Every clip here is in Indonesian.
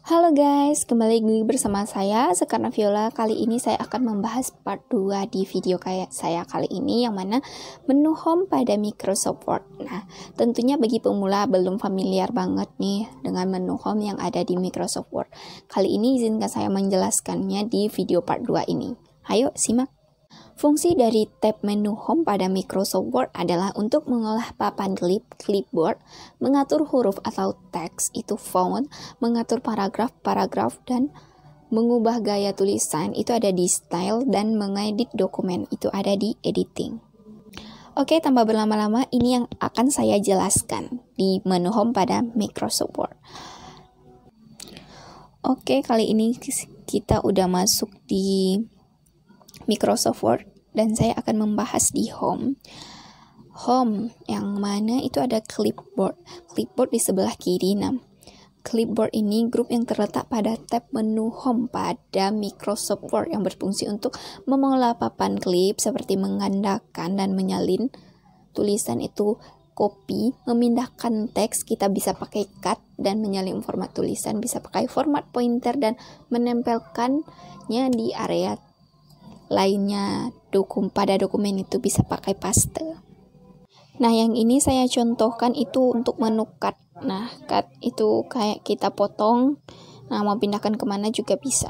Halo guys, kembali lagi bersama saya Sekarna Viola. Kali ini saya akan membahas part 2 di video saya kali ini, yang mana menu home pada Microsoft Word. Nah, tentunya bagi pemula belum familiar banget nih dengan menu home yang ada di Microsoft Word. Kali ini izinkan saya menjelaskannya di video part 2 ini. Ayo simak. Fungsi dari tab menu home pada Microsoft Word adalah untuk mengolah papan clipboard, mengatur huruf atau teks itu font, mengatur paragraf, dan mengubah gaya tulisan itu ada di style, dan mengedit dokumen itu ada di editing. Oke, tanpa berlama-lama, ini yang akan saya jelaskan di menu home pada Microsoft Word. Oke, kali ini kita udah masuk di Microsoft Word dan saya akan membahas di home yang mana itu ada clipboard di sebelah kiri. Nah, clipboard ini grup yang terletak pada tab menu home pada Microsoft Word yang berfungsi untuk mengolah papan klip seperti menggandakan dan menyalin tulisan itu copy, memindahkan teks kita bisa pakai cut, dan menyalin format tulisan bisa pakai format pointer, dan menempelkannya di area lainnya pada dokumen itu bisa pakai paste. Nah, yang ini saya contohkan itu untuk menu cut. Nah, cut itu kayak kita potong. Nah, mau pindahkan kemana juga bisa.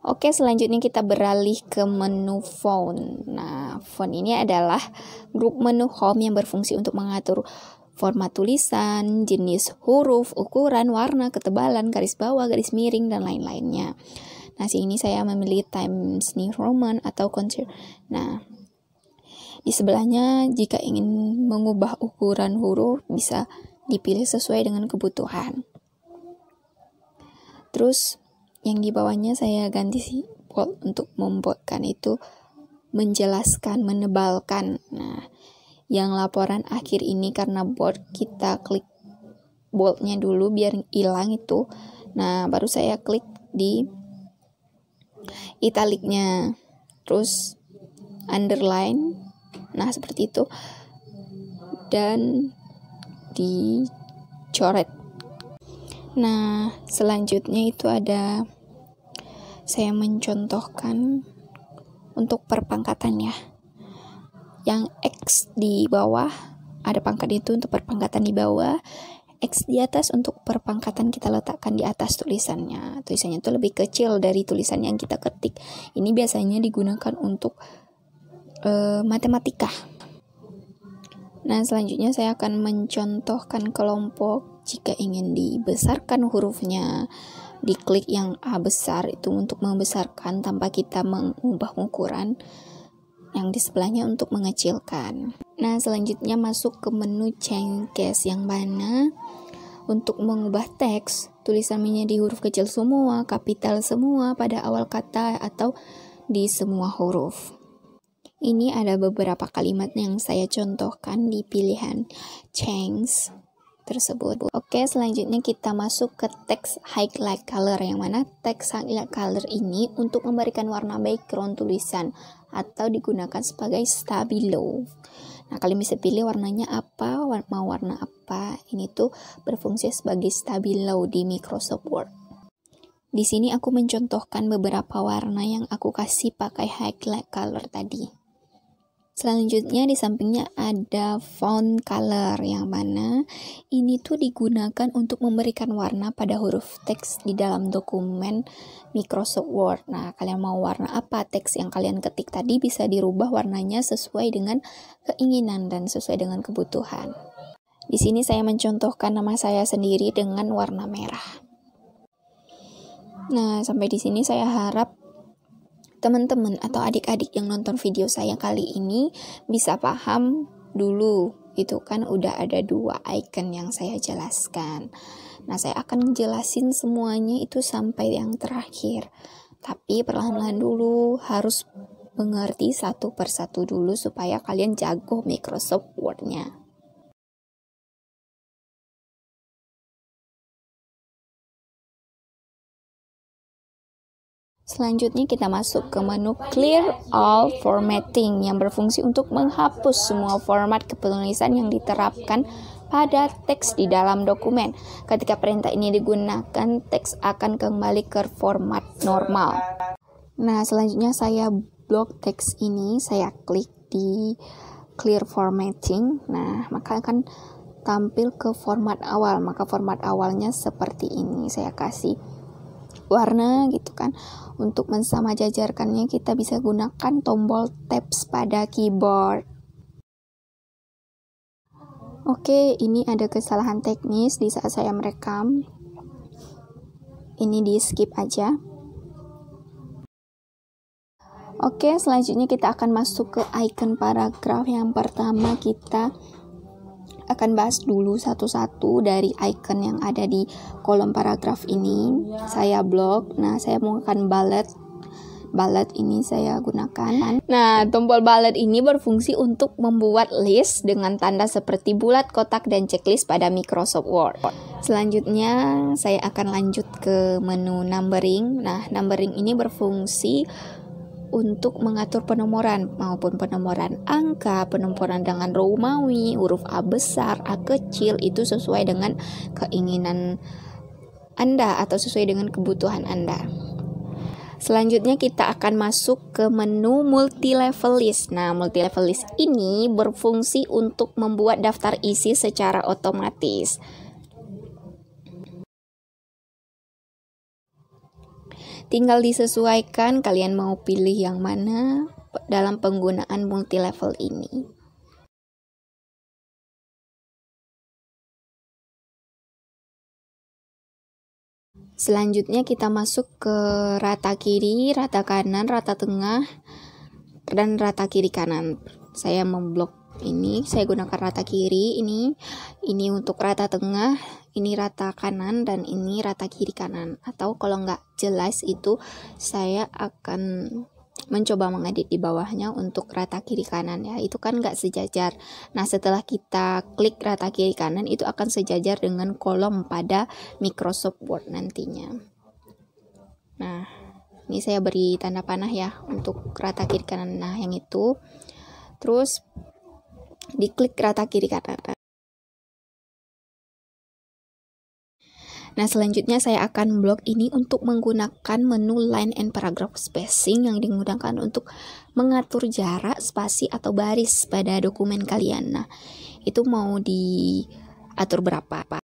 Oke, selanjutnya kita beralih ke menu font. Nah, font ini adalah grup menu home yang berfungsi untuk mengatur format tulisan, jenis huruf, ukuran, warna, ketebalan, garis bawah, garis miring, dan lain-lainnya. Nah, sini saya memilih Times New Roman atau Concert. Nah, di sebelahnya jika ingin mengubah ukuran huruf bisa dipilih sesuai dengan kebutuhan. Terus yang di bawahnya saya ganti bold untuk memboldkan itu menjelaskan, menebalkan. Nah, yang laporan akhir ini karena bold kita klik boldnya dulu biar hilang itu. Nah, baru saya klik di italiknya, terus underline, nah seperti itu, dan dicoret. Nah, selanjutnya itu ada saya mencontohkan untuk perpangkatan ya, yang X di bawah ada pangkat itu untuk perpangkatan di bawah, X di atas untuk perpangkatan kita letakkan di atas tulisannya. Tulisannya itu lebih kecil dari tulisan yang kita ketik. Ini biasanya digunakan untuk matematika. Nah, selanjutnya saya akan mencontohkan kelompok. Jika ingin dibesarkan hurufnya, diklik yang A besar itu untuk membesarkan tanpa kita mengubah ukuran. Yang di sebelahnya untuk mengecilkan. Nah, selanjutnya masuk ke menu change case, yang mana untuk mengubah teks, tulisan menjadi huruf kecil semua, kapital semua pada awal kata, atau di semua huruf. Ini ada beberapa kalimat yang saya contohkan di pilihan change tersebut. Oke, selanjutnya kita masuk ke teks highlight color, yang mana teks highlight color ini untuk memberikan warna background tulisan atau digunakan sebagai stabilo. Nah, kalian bisa pilih warnanya apa, mau warna apa. Ini tuh berfungsi sebagai stabilo di Microsoft Word. Di sini aku mencontohkan beberapa warna yang aku kasih pakai highlight color tadi. Selanjutnya di sampingnya ada font color, yang mana ini tuh digunakan untuk memberikan warna pada huruf teks di dalam dokumen Microsoft Word. Nah, kalian mau warna apa teks yang kalian ketik tadi bisa dirubah warnanya sesuai dengan keinginan dan sesuai dengan kebutuhan. Di sini saya mencontohkan nama saya sendiri dengan warna merah. Nah, sampai di sini saya harap teman-teman atau adik-adik yang nonton video saya kali ini bisa paham dulu. Itu kan udah ada 2 icon yang saya jelaskan. Nah, saya akan jelasin semuanya itu sampai yang terakhir. Tapi perlahan-lahan dulu, harus mengerti satu persatu dulu supaya kalian jago Microsoft Word-nya. Selanjutnya kita masuk ke menu Clear All Formatting, yang berfungsi untuk menghapus semua format kepenulisan yang diterapkan pada teks di dalam dokumen. Ketika perintah ini digunakan, teks akan kembali ke format normal. Nah, selanjutnya saya blok teks ini, saya klik di clear formatting. Nah, maka akan tampil ke format awal. Maka format awalnya seperti ini. Saya kasih warna gitu kan. Untuk mensama jajarkannya kita bisa gunakan tombol tabs pada keyboard. Oke, ini ada kesalahan teknis di saat saya merekam. Ini di skip aja. Oke, selanjutnya kita akan masuk ke icon paragraf. Yang pertama kita akan bahas dulu satu-satu dari icon yang ada di kolom paragraf ini. Saya blok. Nah, saya menggunakan bullet. Bullet ini saya gunakan. Nah, tombol bullet ini berfungsi untuk membuat list dengan tanda seperti bulat, kotak, dan checklist pada Microsoft Word. Selanjutnya, saya akan lanjut ke menu numbering. Nah, numbering ini berfungsi untuk mengatur penomoran maupun penomoran angka, penomoran dengan Romawi, huruf A besar, A kecil, itu sesuai dengan keinginan Anda atau sesuai dengan kebutuhan Anda. Selanjutnya kita akan masuk ke menu multi-level list. Nah, multi-level list ini berfungsi untuk membuat daftar isi secara otomatis. Tinggal disesuaikan kalian mau pilih yang mana dalam penggunaan multi-level ini. Selanjutnya kita masuk ke rata kiri, rata kanan, rata tengah, dan rata kiri kanan. Saya memblok ini, saya gunakan rata kiri, ini untuk rata tengah, ini rata kanan, dan ini rata kiri kanan. Atau kalau nggak jelas itu saya akan mencoba mengedit di bawahnya untuk rata kiri kanan ya. Itu kan nggak sejajar. Nah, setelah kita klik rata kiri kanan itu akan sejajar dengan kolom pada Microsoft Word nantinya. Nah, ini saya beri tanda panah ya untuk rata kiri kanan. Nah, yang itu. Terus diklik rata kiri kanan. Nah, selanjutnya saya akan blok ini untuk menggunakan menu line and paragraph spacing yang digunakan untuk mengatur jarak, spasi, atau baris pada dokumen kalian. Nah, itu mau diatur berapa.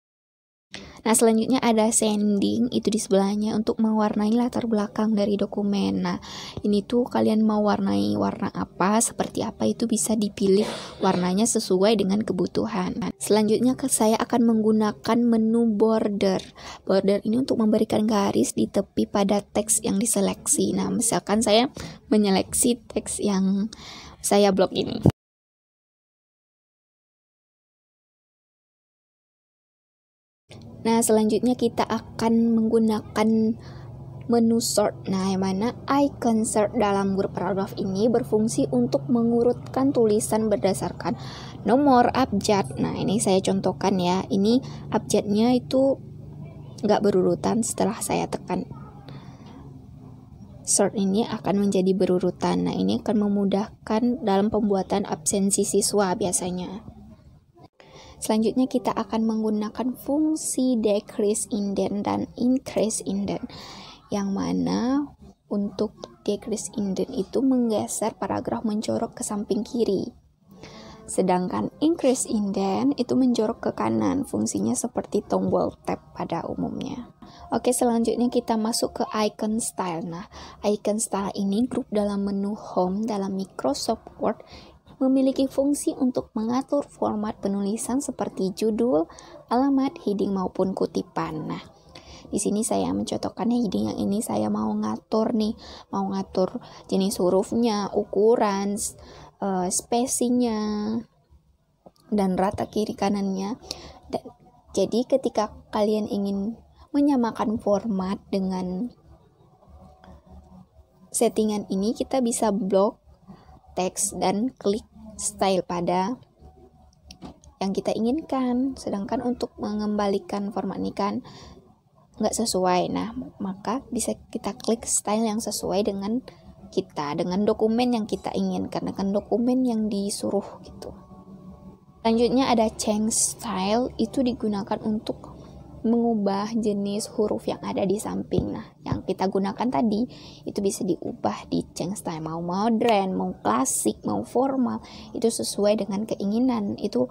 Nah, selanjutnya ada sending, itu di sebelahnya untuk mewarnai latar belakang dari dokumen. Nah, ini tuh kalian mau warnai warna apa, seperti apa, itu bisa dipilih warnanya sesuai dengan kebutuhan. Selanjutnya saya akan menggunakan menu border. Border ini untuk memberikan garis di tepi pada teks yang diseleksi. Nah, misalkan saya menyeleksi teks yang saya blok ini. Nah, selanjutnya kita akan menggunakan menu sort. Nah, yang mana icon sort dalam Word paragraf ini berfungsi untuk mengurutkan tulisan berdasarkan nomor abjad. Nah, ini saya contohkan ya. Ini abjadnya itu nggak berurutan. Setelah saya tekan sort ini akan menjadi berurutan. Nah, ini akan memudahkan dalam pembuatan absensi siswa biasanya. Selanjutnya kita akan menggunakan fungsi decrease indent dan increase indent, yang mana untuk decrease indent itu menggeser paragraf menjorok ke samping kiri, sedangkan increase indent itu menjorok ke kanan. Fungsinya seperti tombol tab pada umumnya. Oke, selanjutnya kita masuk ke icon style. Nah, icon style ini grup dalam menu home dalam Microsoft Word, memiliki fungsi untuk mengatur format penulisan seperti judul, alamat, heading maupun kutipan. Nah, di sini saya mencontohkannya heading yang ini saya mau ngatur jenis hurufnya, ukuran, spacingnya, dan rata kiri kanannya. Jadi ketika kalian ingin menyamakan format dengan settingan ini, kita bisa blok teks dan klik style pada yang kita inginkan. Sedangkan untuk mengembalikan format ini kan nggak sesuai. Nah, maka bisa kita klik style yang sesuai dengan kita, dengan dokumen yang kita inginkan, dengan dokumen yang disuruh gitu. Selanjutnya ada change style, itu digunakan untuk mengubah jenis huruf yang ada di samping. Nah, yang kita gunakan tadi itu bisa diubah di change style, mau modern, mau klasik, mau formal, itu sesuai dengan keinginan. Itu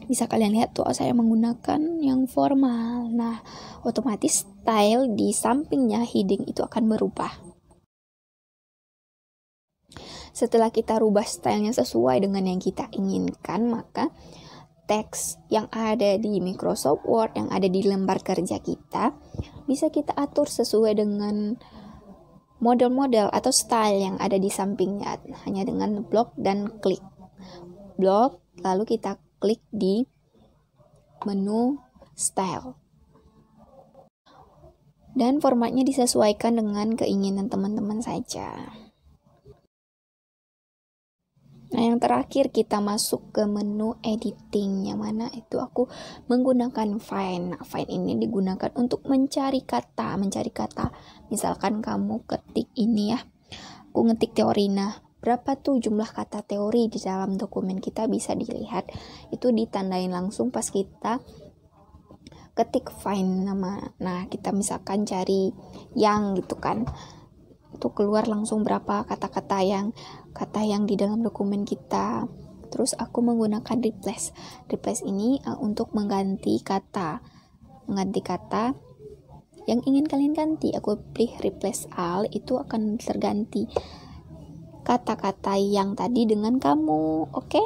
bisa kalian lihat tuh, saya menggunakan yang formal. Nah, otomatis style di sampingnya heading itu akan berubah. Setelah kita rubah stylenya sesuai dengan yang kita inginkan, maka teks yang ada di Microsoft Word, yang ada di lembar kerja kita, bisa kita atur sesuai dengan model-model atau style yang ada di sampingnya, hanya dengan blok dan klik. Blok, lalu kita klik di menu style. Dan formatnya disesuaikan dengan keinginan teman-teman saja. Nah, yang terakhir kita masuk ke menu editing, yang mana itu aku menggunakan find. Nah, find ini digunakan untuk mencari kata. Misalkan kamu ketik ini ya, aku ngetik teori. Nah, berapa tuh jumlah kata teori di dalam dokumen kita, bisa dilihat. Itu ditandain langsung pas kita ketik find nama. Nah, kita misalkan cari yang gitu kan, itu keluar langsung berapa kata yang di dalam dokumen kita. Terus aku menggunakan replace ini untuk mengganti kata yang ingin kalian ganti. Aku pilih replace all, itu akan terganti kata-kata yang tadi dengan kamu. Oke?